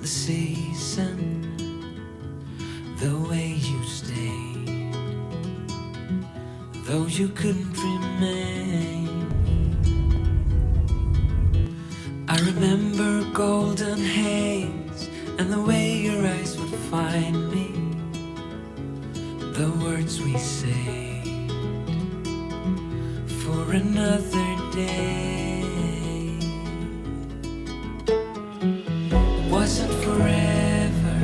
the season, the way you stayed, though you couldn't remain. I remember golden haze and the way your eyes would find me, the words we say for another day. It wasn't forever,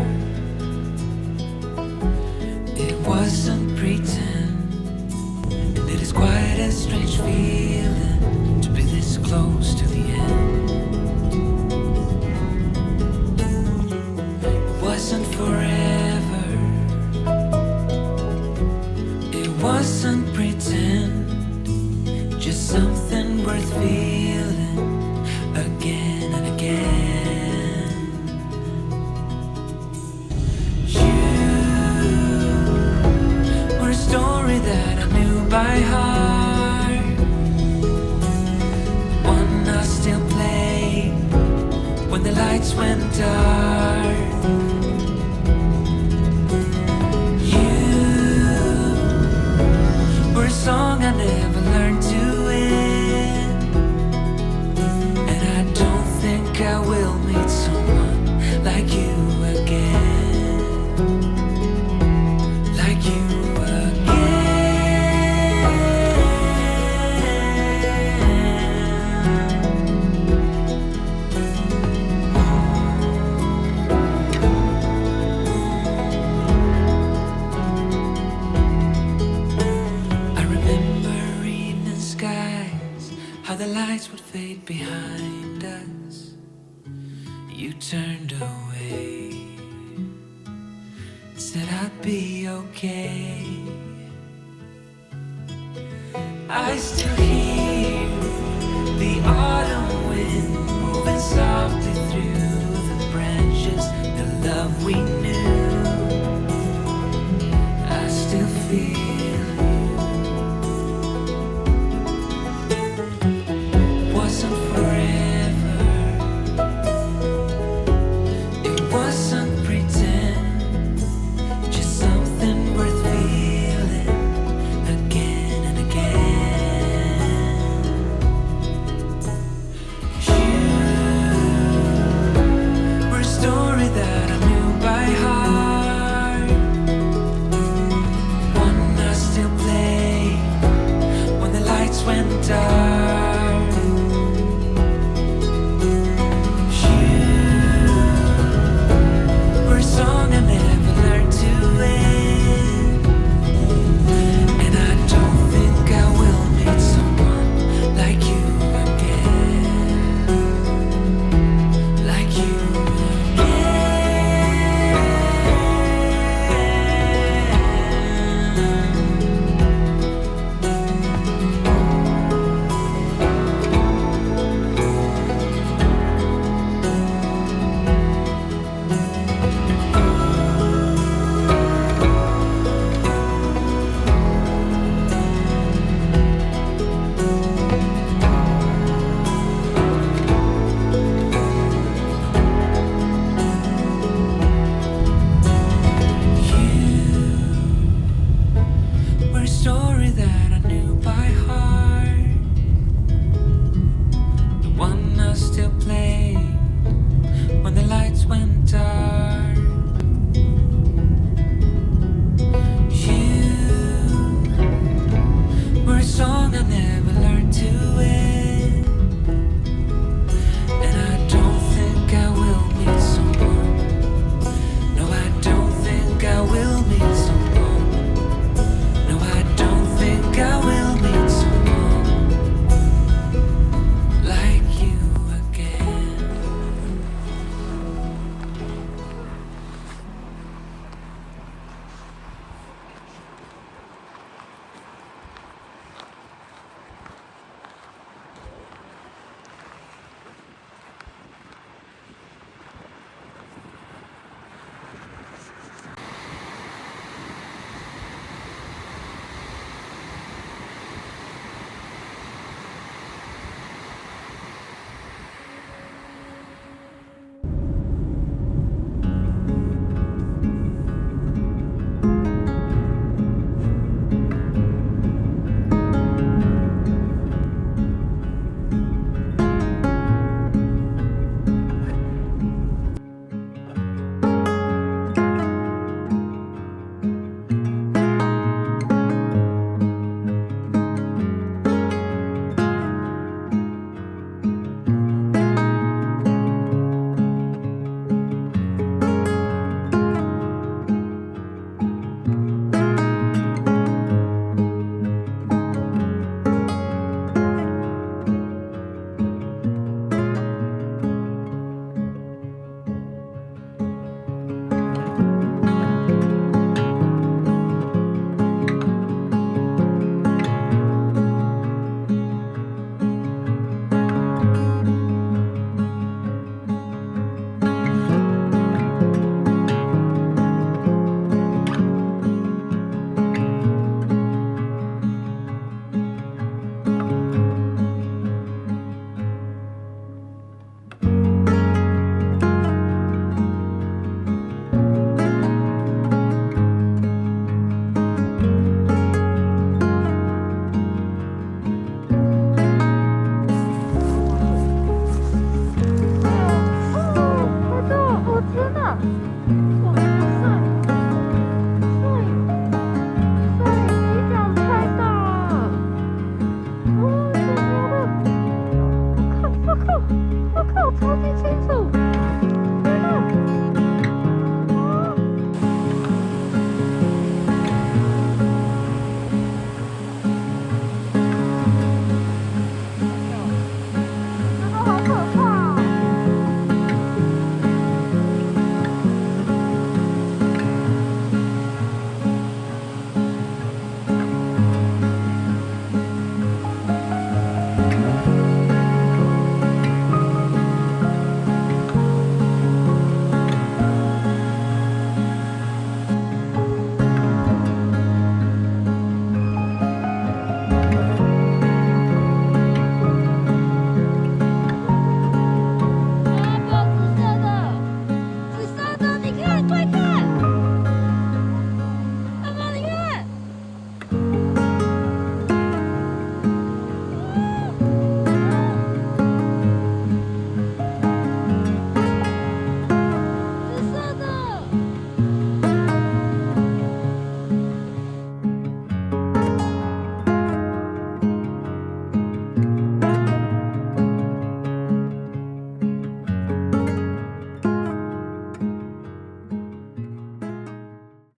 it wasn't pretend, and it is quite a strange feeling to be this close to the end. It wasn't forever, it wasn't pretend, just something worth feeling again and again. You were a story that I knew by heart, one I still play when the lights went dark. A song I never learned to win, and I don't think I will meet someone like you again, like you the lights would fade behind us. You turned away, said I'd be okay. I still hear the autumn wind moving soft